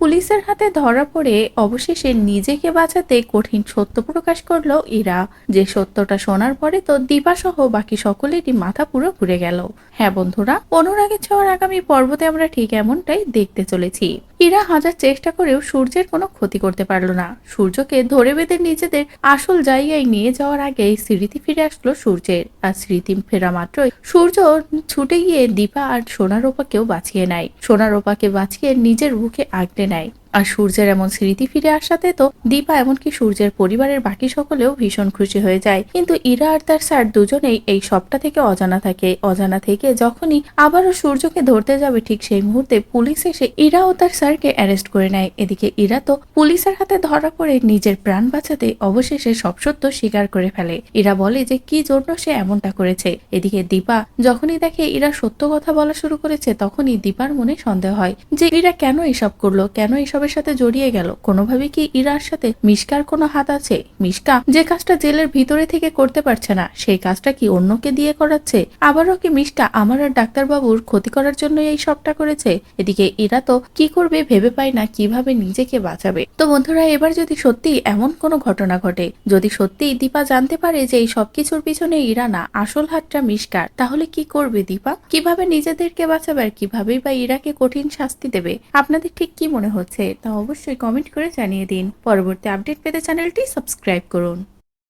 পুলিশের হাতে ধরা পড়ে অবশেষে নিজেকে বাঁচাতে কঠিন সত্য প্রকাশ করলো ইরা। যে সত্যটা শোনার পরে তো দীপা সহ বাকি সকলেরই মাথা পুরো ঘুরে গেল। হ্যাঁ বন্ধুরা, অনুরাগের ছোঁয়ার আগামী পর্বতে আমরা ঠিক এমনটাই দেখতে চলেছি। ইরা হাজার চেষ্টা করেও সূর্যের কোনো ক্ষতি করতে পারল না। সূর্যকে ধরে বেঁধে নিজেদের আসল জায়গায় নিয়ে যাওয়ার আগেই স্মৃতি ফিরে আসলো সূর্যের। আর স্মৃতি ফেরা মাত্রই সূর্য ছুটে গিয়ে দীপা আর সোনারূপাকেও বাঁচিয়ে নেয়। সোনারূপাকে বাঁচিয়ে নিজের বুকে আগলে নেয়। আর সূর্যের এমন স্মৃতি ফিরে আসাতে তো দীপা এমনকি সূর্যের পরিবারের বাকি সকলেও ভীষণ খুশি হয়ে যায়। কিন্তু ইরা আর তার স্যার দুজনেই এই সবটা থেকে অজানা থাকে। অজানা থেকে যখনই আবারও সূর্যকে ধরতে যাবে ঠিক সেই মুহূর্তে পুলিশ এসে ইরা ও তার স্যারকে অ্যারেস্ট করে নেয়। এদিকে ইরা তো পুলিশের হাতে ধরা পড়ে নিজের প্রাণ বাঁচাতে অবশেষে সব সত্য স্বীকার করে ফেলে। ইরা বলে যে কি জন্য সে এমনটা করেছে। এদিকে দীপা যখনই দেখে ইরা সত্য কথা বলা শুরু করেছে তখনই দীপার মনে সন্দেহ হয় যে ইরা কেন এসব করলো, কেন এসবের সাথে জড়িয়ে গেল। কোনোভাবে কি ইরার সাথে মিশকার কোনো হাত আছে? মিশকা যে কাজটা জেলের ভিতরে থেকে করতে পারছে না সেই কাজটা কি অন্যকে দিয়ে করাচ্ছে? আবারও কি মিশকা আমার আর ডাক্তারবাবুর ক্ষতি করার জন্য এই সবটা করেছে? এদিকে ইরা তো কি করবে ভেবে পায় না, কিভাবে নিজেকে বাঁচাবে। তো বন্ধুরা, এবার যদি সত্যি এমন কোনো ঘটনা ঘটে, যদি সত্যি দীপা জানতে পারে যে এই সবকিছুর পিছনে ইরা না, আসল হাতটা মিশকার, তাহলে কি করবে দীপা? কিভাবে নিজেদেরকে বাঁচাবে আর কিভাবেই বা ইরাকে কঠিন শাস্তি দেবে? আপনাদের ঠিক কি মনে হচ্ছে তা অবশ্যই কমেন্ট করে জানিয়ে দিন। পরবর্তী আপডেট পেতে চ্যানেলটি সাবস্ক্রাইব করুন।